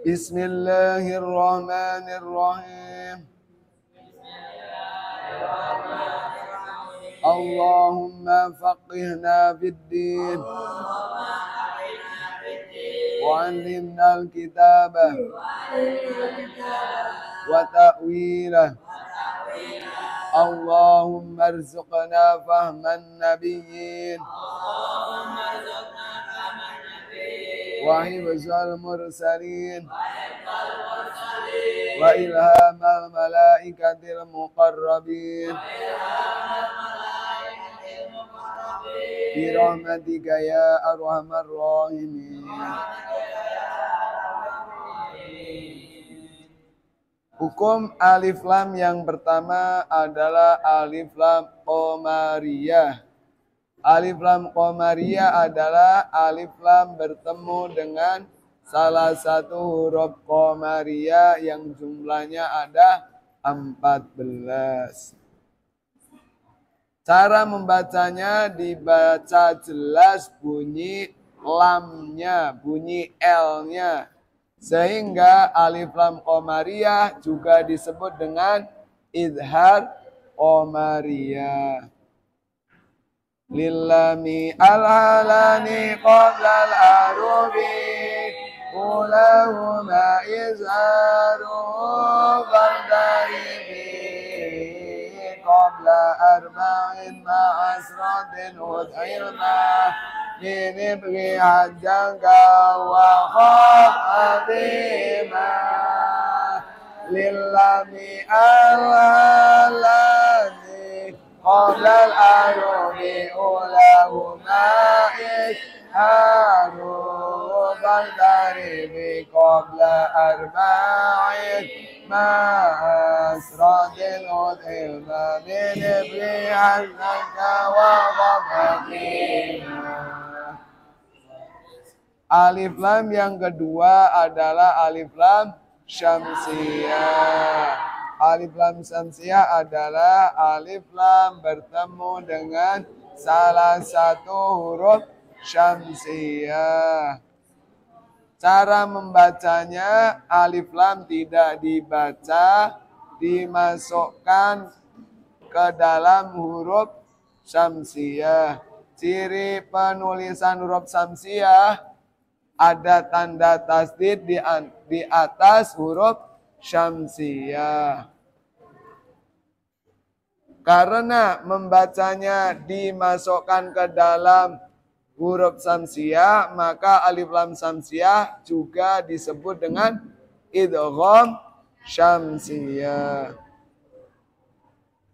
Bismillahirrahmanirrahim. Allahumma faqihna fid-din wa 'allimna al-kitaba wa ta'wilah. Allahumma arzuqna fahman nabiyyin wa hifzal mursalin wa ilhamal malaikatil muqarrabin bi rahmatika ya arhamar rahimin. Hukum alif lam yang pertama adalah alif lam qamariyah. Alif lam qamariyah adalah alif lam bertemu dengan salah satu huruf qamariyah yang jumlahnya ada 14. Cara membacanya dibaca jelas bunyi lamnya, bunyi L-nya. Sehingga alif lam qamariyah juga disebut dengan idhar qamariyah. Lillami al-halani qabla al-arubi ulahuma izharu qadaribi qabla arba'in ma'asratin udhilma minibri hajjaka wa khafatima lillami al-halani qabla al-arubi ulahuma izharu qadaribi qabla arba'in ma'asratin udhilma minibri hajjaka wa khafatima. Alif lam yang kedua adalah alif lam syamsiyah. Alif lam syamsiyah adalah alif lam bertemu dengan salah satu huruf syamsiyah. Cara membacanya, alif lam tidak dibaca, dimasukkan ke dalam huruf syamsiyah. Ciri penulisan huruf syamsiyah ada tanda tasdid di atas huruf syamsiyah. Karena membacanya dimasukkan ke dalam huruf syamsiyah, maka alif lam syamsiyah juga disebut dengan idgham syamsiyah.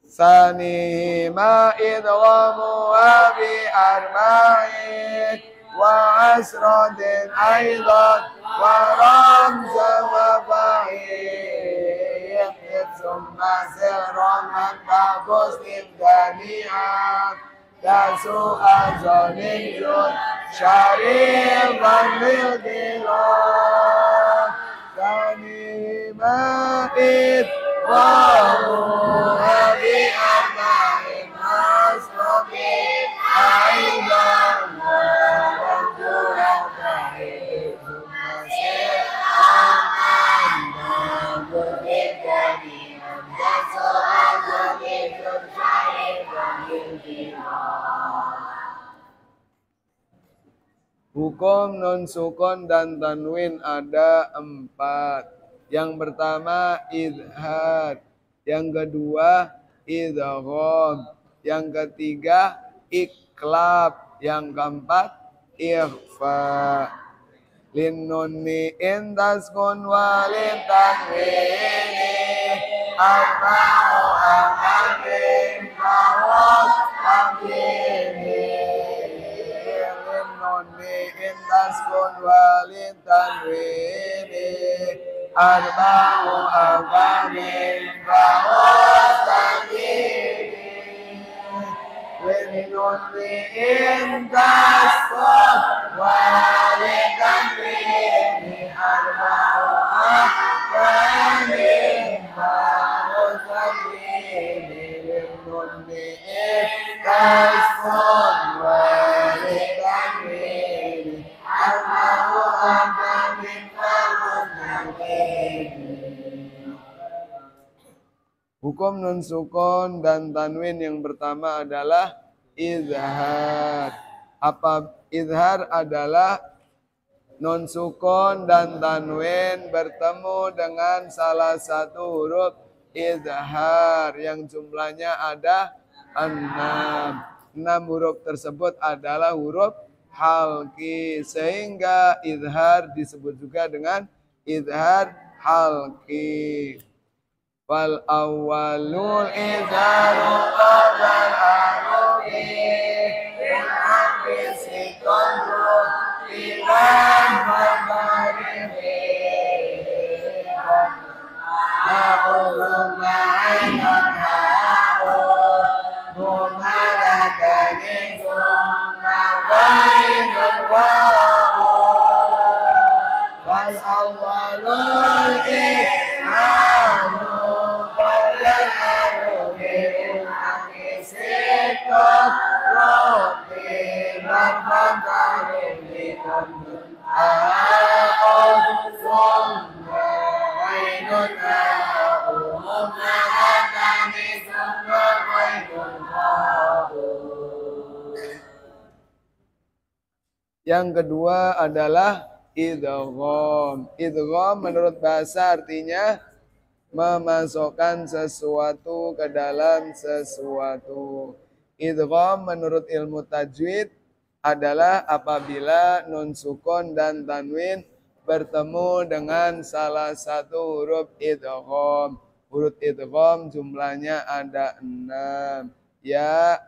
Sanihima idghamu wa bi arba'in wa asratin aidan wa ramzan wa fa'in summa sirran man babus ibdani'an dasu azonin jud syarifan lil dilan kanima idghamu wa bi arba'in asratin aidan Hukum nun sukun dan tanwin ada 4. Yang pertama idhar, yang kedua idgham, yang ketiga iklab, yang keempat ikhfa. Lin nunni in taskun walin tanwini arba'u amarin fawad amini. Lin nunni in taskun walin tanwini arba'u amarin fawad amini. Lin nunni in taskun walin tanwini arba'u amarin fawad amini. Lin nunni in taskun walin tanwini arba'u amarin fawad amini. Hukum nun sukun dan tanwin yang pertama adalah izhar. Apa izhar adalah nun sukun dan tanwin bertemu dengan salah satu huruf izhar yang jumlahnya ada 6. 6 huruf tersebut adalah huruf halqi, sehingga izhar disebut juga dengan izhar halqi. Wal awwalul izharu qabla al-arufi in akisi kontro ilan mabarifi ma'ulum ma'ainan ha'ul mumadadani summa bainul wa'ul wal awwalul izharu Yang kedua adalah idgham. Idgham menurut bahasa artinya memasukkan sesuatu ke dalam sesuatu. Idgham menurut ilmu tajwid adalah apabila nun sukun dan tanwin bertemu dengan salah satu huruf idgham. Huruf idgham jumlahnya ada 6. Ya,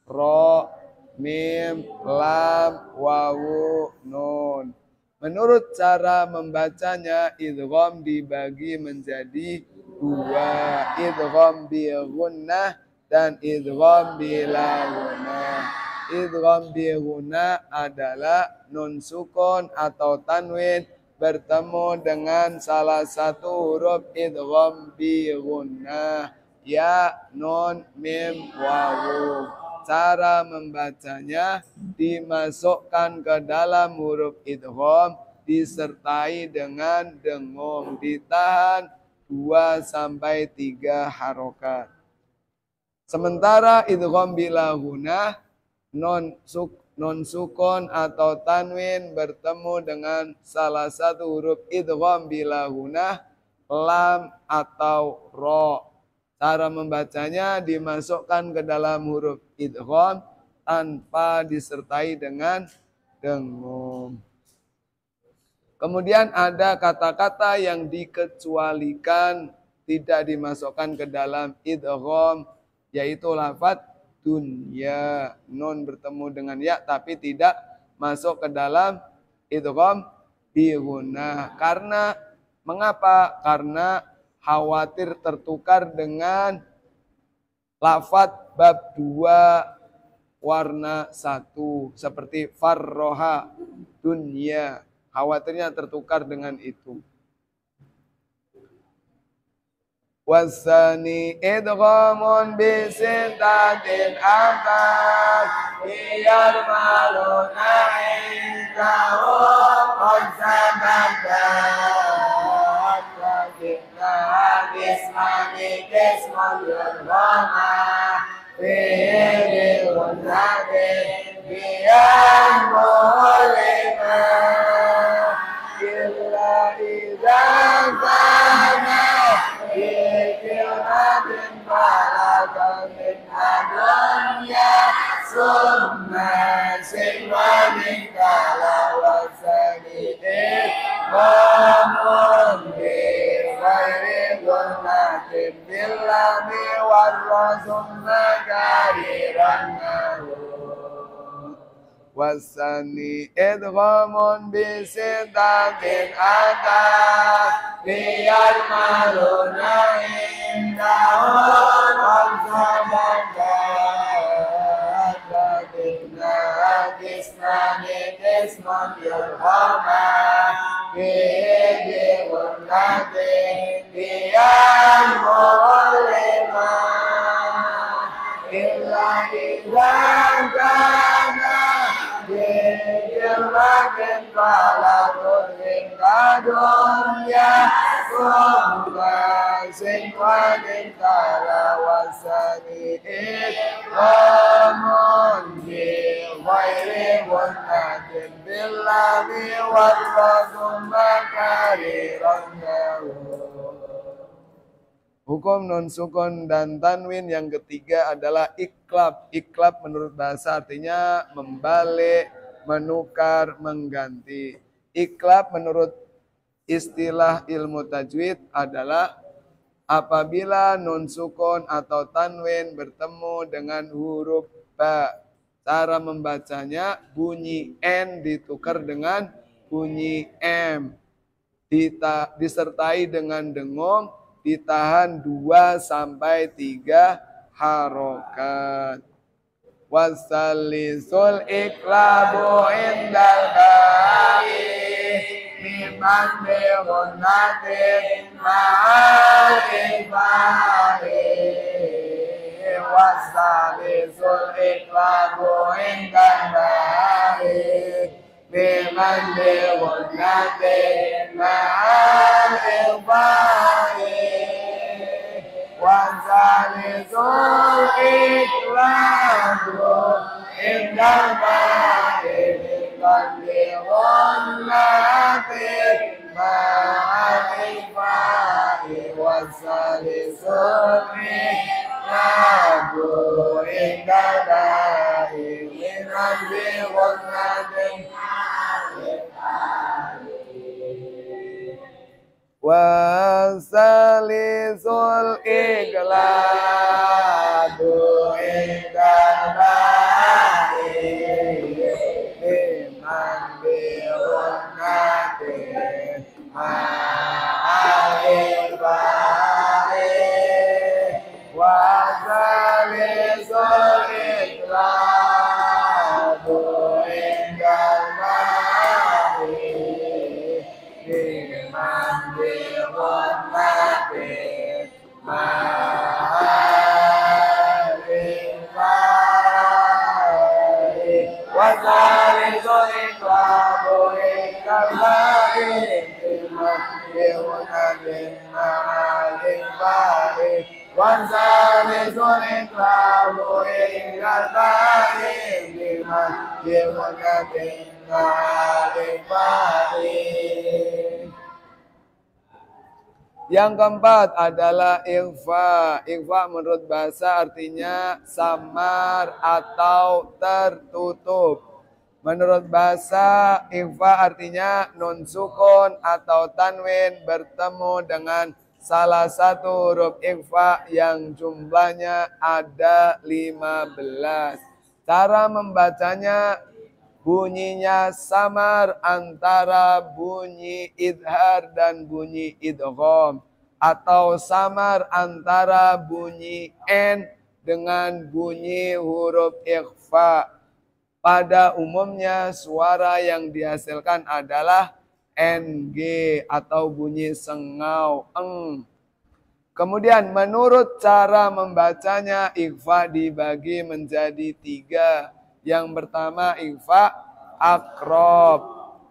ro, mim, lam, wawu, nun. Menurut cara membacanya, idgham dibagi menjadi 2. Idgham bi gunnah dan idgham bila gunnah. Idgham bi gunnah adalah nun sukun atau tanwin bertemu dengan salah satu huruf idgham bi gunnah. Ya, nun, mim, wawu. Cara membacanya dimasukkan ke dalam huruf idgham disertai dengan dengung, ditahan 2-3 harokat. Sementara idgham bila gunnah non sukun atau tanwin bertemu dengan salah satu huruf idgham bila gunnah, lam atau ro. Cara membacanya dimasukkan ke dalam huruf idgham tanpa disertai dengan dengung. Kemudian ada kata-kata yang dikecualikan tidak dimasukkan ke dalam idgham, yaitu lafaz dunya. Nun bertemu dengan ya tapi tidak masuk ke dalam idgham bi gunnah. Karena mengapa? Karena khawatir tertukar dengan lafaz bab 2 warna 1 seperti farroha dunya, khawatirnya tertukar dengan itu. Wasani idghamun bisintatin atas biar maluna indahu qadzabadat wajibna kismani kisman yurghama fihi gunati biar mulima illa idhan kana bikiratin balagan min adunya summa simmanin kala wasani'in mamundi ghairi gunatin billami warrasumna kariran wasani idghamun bisintatin atas biar maluna indahun qadzabadat wadibna kisnani kisman yurghama bihi gunnati biar mulima illa idhan kana bikiratin falatun min dunya sing wadin kala wasani Ramun bil ghairi wanatin billahi warrakum makari Hukum non sukun dan tanwin yang ketiga adalah iklab. Iklab menurut bahasa artinya membalik, menukar, mengganti. Iklab menurut istilah ilmu tajwid adalah apabila non sukun atau tanwin bertemu dengan huruf ba. Cara membacanya bunyi N ditukar dengan bunyi M. Disertai dengan dengung, ditahan 2 sampai 3 harokat. Wasalisul iklabu indal ba'i miman bi'unatin ma'al ba'i. Wasalisul iklabu indal ba'i miman bi'unatin ma'al ba'i. Wasalisul iklabu indal ba'i miman bi'unatin ma'al ba'i. Wasalisul iklabu indal ba'i miman bi'unatin wasalisul iklabu indal ba'i liman bi'unatin ma'al ba'i. Wasalisul iklabu indal ba'i liman bi'unatin ma'al ba'i. Wasalisul iklabu indal ba'i liman bi'unatin ma'al ba'i. Wasalisul iklabu indal ba'i liman bi'unatin ma'al ba'i. Yang keempat adalah ikhfa. Ikhfa menurut bahasa artinya samar atau tertutup. Menurut bahasa, ikhfa artinya nun sukun atau tanwin bertemu dengan salah satu huruf ikhfa yang jumlahnya ada 15. Cara membacanya bunyinya samar antara bunyi idhar dan bunyi idgham, atau samar antara bunyi N dengan bunyi huruf ikhfa. Pada umumnya suara yang dihasilkan adalah NG atau bunyi sengau eng. Kemudian menurut cara membacanya ikhfa dibagi menjadi 3. Yang pertama ikhfa akrob.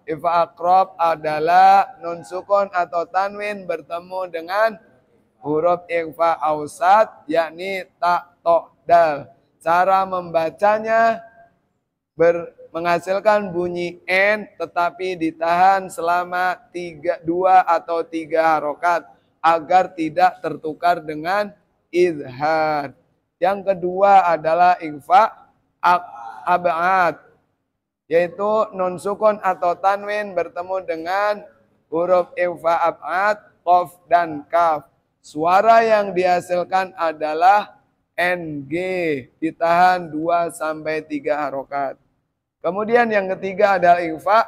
Ikhfa akrob adalah nun sukun atau tanwin bertemu dengan huruf ikhfa ausat yakni ta, to, dal. Cara membacanya menghasilkan bunyi N tetapi ditahan selama 2 atau 3 harokat agar tidak tertukar dengan izhar. Yang kedua adalah ikhfa ab'ad, yaitu nun sukun atau tanwin bertemu dengan huruf ikhfa ab'ad, qaf dan kaf. Suara yang dihasilkan adalah NG, ditahan 2 sampai 3 harokat. Kemudian yang ketiga adalah ikhfa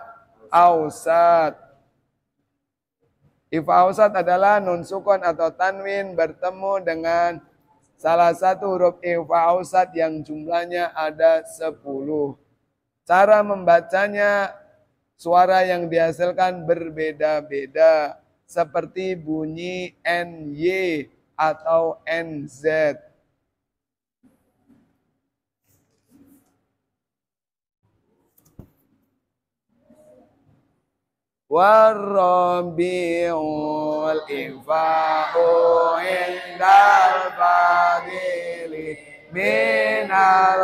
ausat. Ikhfa ausat adalah nun sukun atau tanwin bertemu dengan salah satu huruf ikhfa ausat yang jumlahnya ada 10. Cara membacanya, suara yang dihasilkan berbeda-beda, seperti bunyi NY atau NZ. Warabiul infa'u indal fadili minal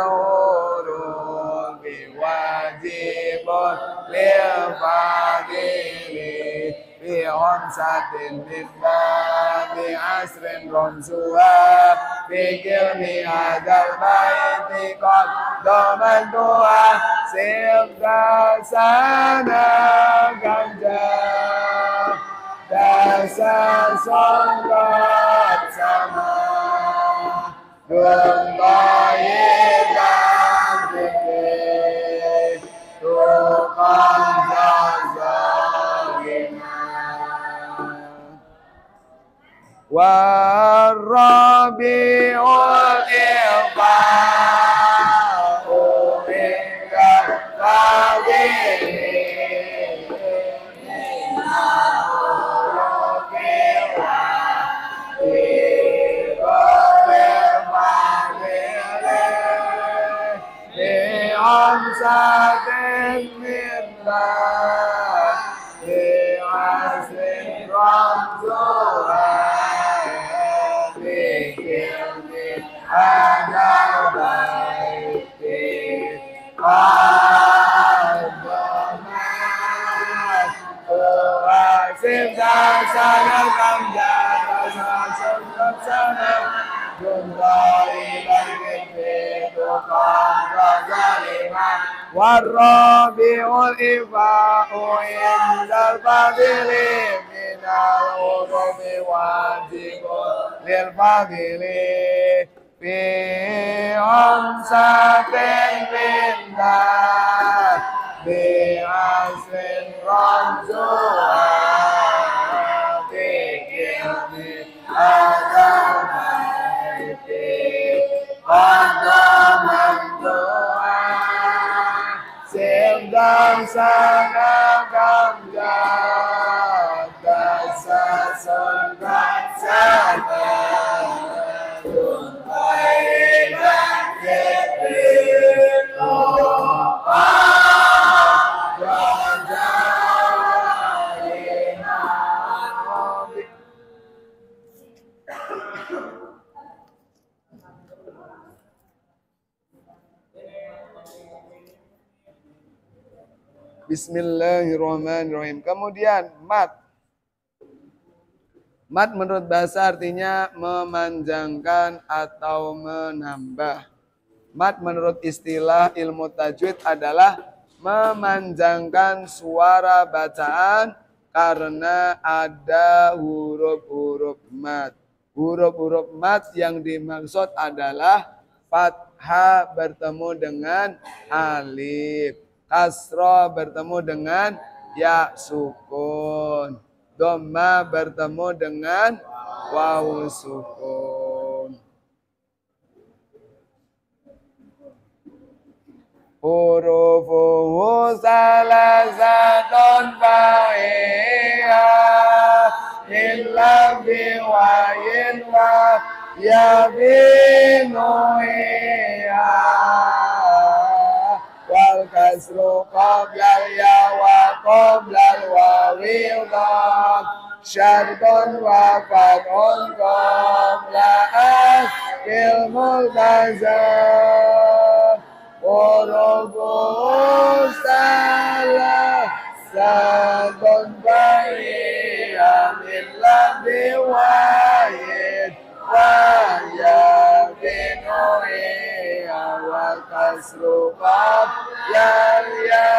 urubi wajibun lil fadili fi khamsatin min ba'di asrin ramsuha fi kilmi hadal baiti qad damantuha sibda sana ganja dasa songkat sama Gumbayikan fikir Tukang jazagina Warabiul ifa'u minka fadili Amsatin minna Di asrin ramzuha Dikirni ada baiti Qaddamat Tuhasim dasana kamjata Sasam kapsana Jumlahi bangkit Tukang razalimah Warabiul ifa'u indal fadili minal urubi wajibun lil fadili fi amsatin minna bi asrin ramzuha bikirni adal baiti qaddaman doa Sibdang sana kamja Dasa songkat sana Tuntai bangkit Rito Bismillahirrahmanirrahim. Kemudian mat. Mat menurut bahasa artinya memanjangkan atau menambah. Mat menurut istilah ilmu tajwid adalah memanjangkan suara bacaan karena ada huruf-huruf mat. Huruf-huruf mat yang dimaksud adalah fathah bertemu dengan alif. Kasroh bertemu dengan ya sukun. Dhamma bertemu dengan wawu sukun. Hurufuhu salasatun fa'iyah illa biwayin wa yabinuhiyah wal kasru qablal ya wa qablal wawi dham syartun wa fatun qabla fil multazam hurufuhu salasatun fa'iyah illa biwayin wa yabinuhiyah wal kasru qablal ya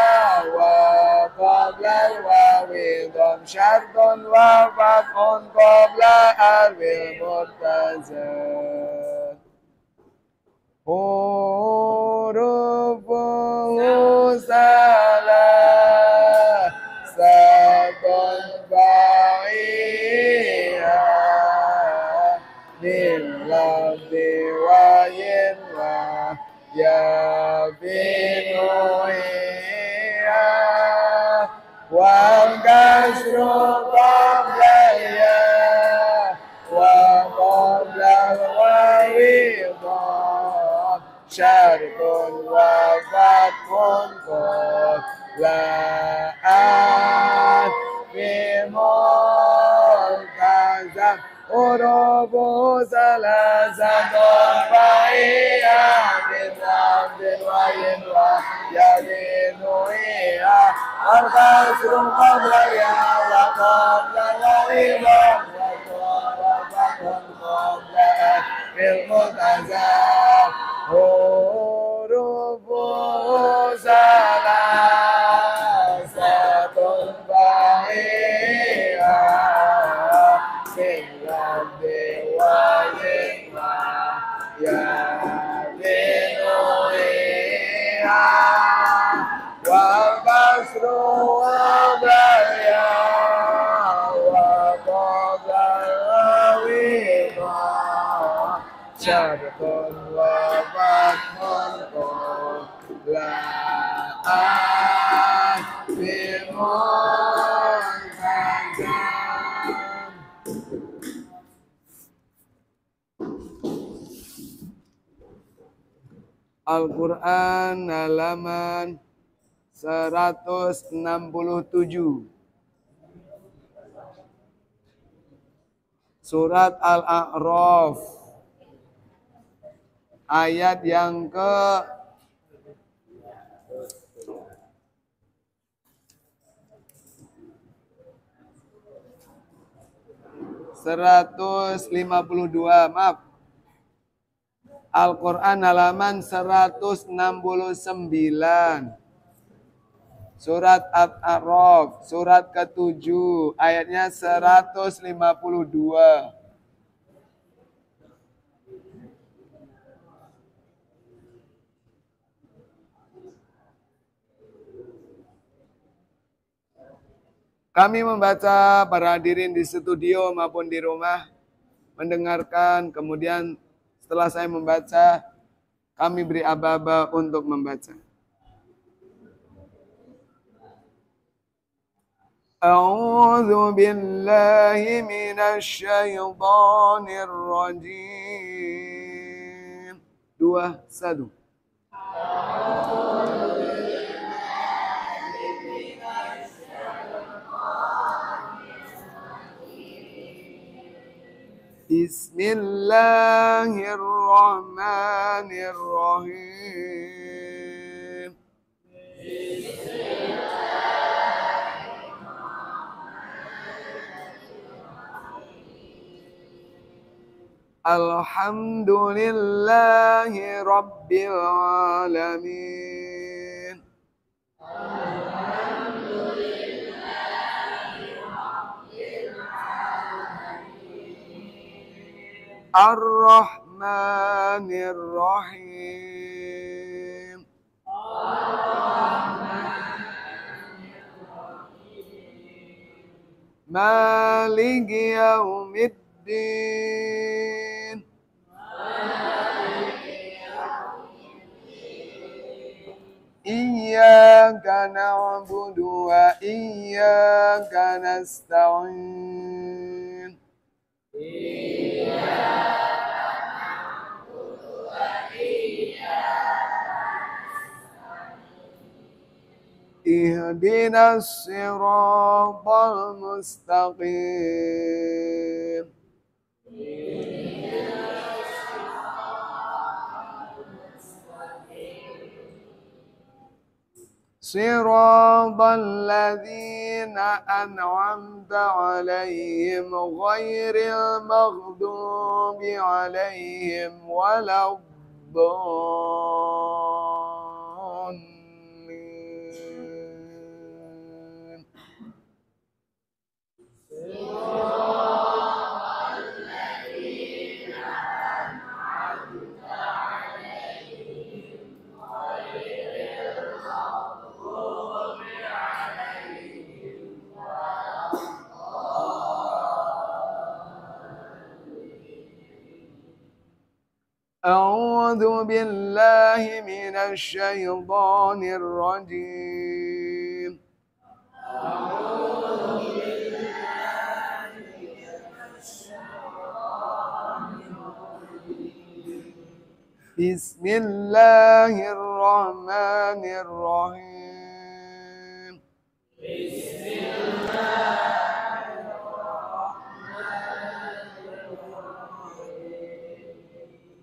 wa qablal wawi dham syartun wa fatun qabla alfil muttazam hurufuhu salasatun fa'iyah lilladhi wa yinwa yabinuhiyah wal kasru qablal ya wa qablal wawi dham syartun wa fatun qabla بملتزم حروفه ثلاثة فهي من لفظ وين ويمين وهي الكسر قبل الياء وقبل الإمام وفتح قبل الملتزم حروفه ثلاثة فهي من لفظ وين ويمين وهي والكسر قبل الياء وقبل الإمام شرط وفتح قبل بملتزم. Al-Quran halaman 167. Surat Al-A'raf ayat yang ke 152, maaf. Al-Quran halaman 169. Surat Al-A'raf, surat ke-7, ayatnya 152. Kami membaca, para hadirin di studio maupun di rumah, mendengarkan, kemudian setelah saya membaca, kami beri aba-aba untuk membaca. A'udzu billahi minasy syaithanir rajim. 2, 1. Bismillahirrahmanirrahim. Alhamdulillahi Rabbil Alamin. Ar-Rahmanir Rahim. Maliki Yaumiddin. Iyyaka na'budu wa iyyaka nasta'in. Ihdinas siratal mustaqim. Siratal ladzina an'amta 'alaihim ghairil maghdubi 'alaihim waladdallin. A'udzu billahi minasy syaithanir rajim. Bismillahirrahmanirrahim. Bismillah.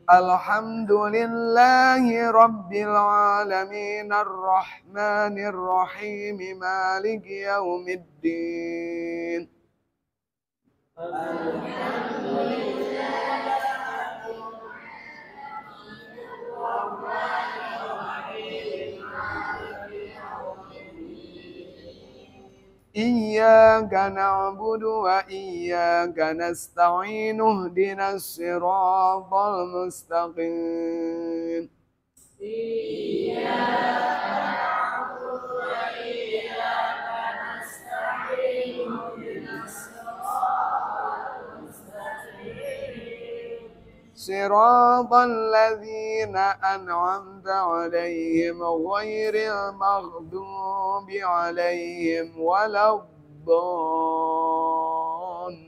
Alhamdulillahi Rabbil Alamin Ar-Rahmanir Rahim Maliki Yaumiddin. Iyyaka na'budu wa iyyaka nasta'in ihdinas siratal mustaqim. Siratal ladzina an'amta 'alaihim ghairil maghdubi 'alaihim waladdallin.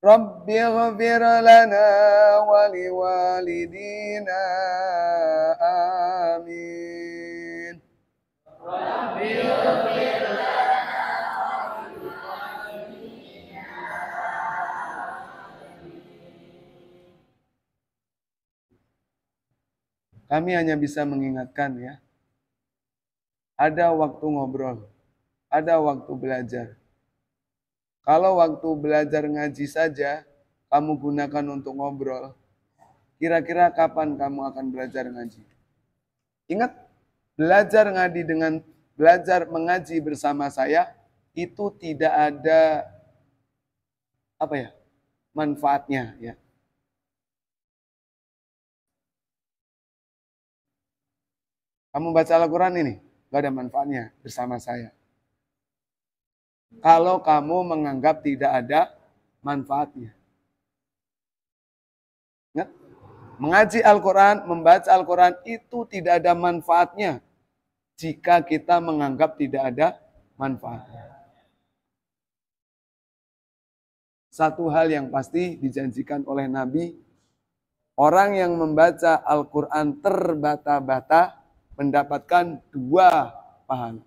Rabbi ighfir lana wa liwalidina amin. Kami hanya bisa mengingatkan ya. Ada waktu ngobrol, ada waktu belajar. Kalau waktu belajar ngaji saja kamu gunakan untuk ngobrol, kira-kira kapan kamu akan belajar ngaji? Ingat, belajar mengaji bersama saya itu tidak ada manfaatnya ya. Kamu baca Al-Quran ini, gak ada manfaatnya bersama saya. Kalau kamu menganggap tidak ada manfaatnya. Ingat, mengaji Al-Quran, membaca Al-Quran itu tidak ada manfaatnya jika kita menganggap tidak ada manfaatnya. Satu hal yang pasti dijanjikan oleh Nabi, orang yang membaca Al-Quran terbata-bata mendapatkan 2 pahala.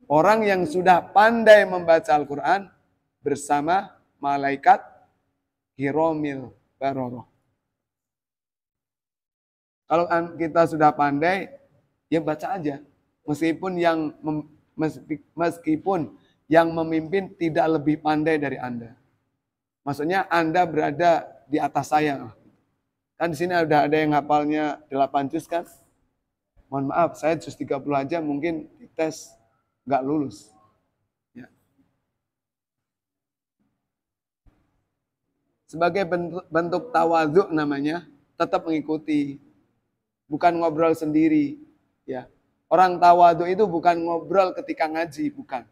Orang yang sudah pandai membaca Al-Quran bersama malaikat Kiromil Baroroh. Kalau kita sudah pandai, ya baca aja. Meskipun yang memimpin tidak lebih pandai dari Anda. Maksudnya Anda berada di atas saya. Kan di sini ada yang hafalnya 8 juz kan? Mohon maaf, saya juz 30 aja mungkin dites nggak lulus. Ya. Sebagai bentuk tawadhu namanya, tetap mengikuti. Bukan ngobrol sendiri. Ya. Orang tawadhu itu bukan ngobrol ketika ngaji, bukan.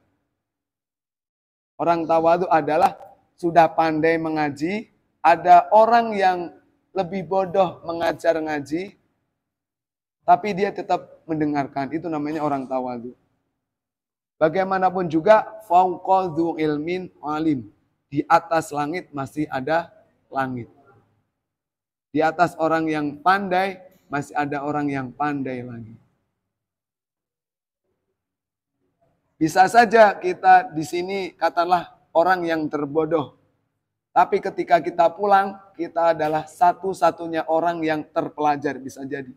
Orang tawadhu adalah sudah pandai mengaji, ada orang yang lebih bodoh mengajar ngaji, tapi dia tetap mendengarkan. Itu namanya orang tawadhu. Bagaimanapun juga, fauqa dzu ilmin alim. Di atas langit masih ada langit. Di atas orang yang pandai, masih ada orang yang pandai lagi. Bisa saja kita di sini katakanlah orang yang terbodoh. Tapi ketika kita pulang, kita adalah satu-satunya orang yang terpelajar, bisa jadi.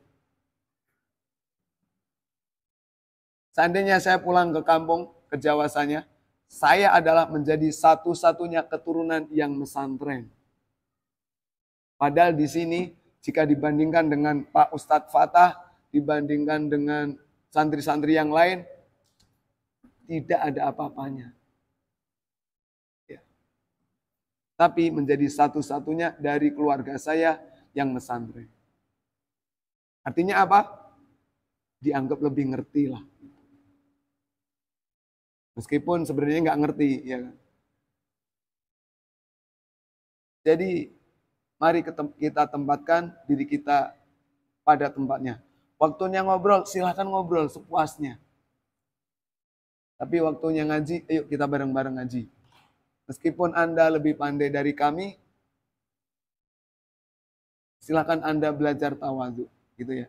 Seandainya saya pulang ke kampung, ke Jawa sana, saya adalah menjadi satu-satunya keturunan yang mesantren. Padahal di sini, jika dibandingkan dengan Pak Ustadz Fatah, dibandingkan dengan santri-santri yang lain, tidak ada apa-apanya. Ya. Tapi menjadi satu-satunya dari keluarga saya yang mesantren. Artinya apa? Dianggap lebih ngerti lah. Meskipun sebenarnya nggak ngerti, ya kan? Jadi, mari kita tempatkan diri kita pada tempatnya. Waktunya ngobrol, silahkan ngobrol sepuasnya. Tapi waktunya ngaji, ayo kita bareng-bareng ngaji. Meskipun Anda lebih pandai dari kami, silakan Anda belajar tawadhu, gitu ya.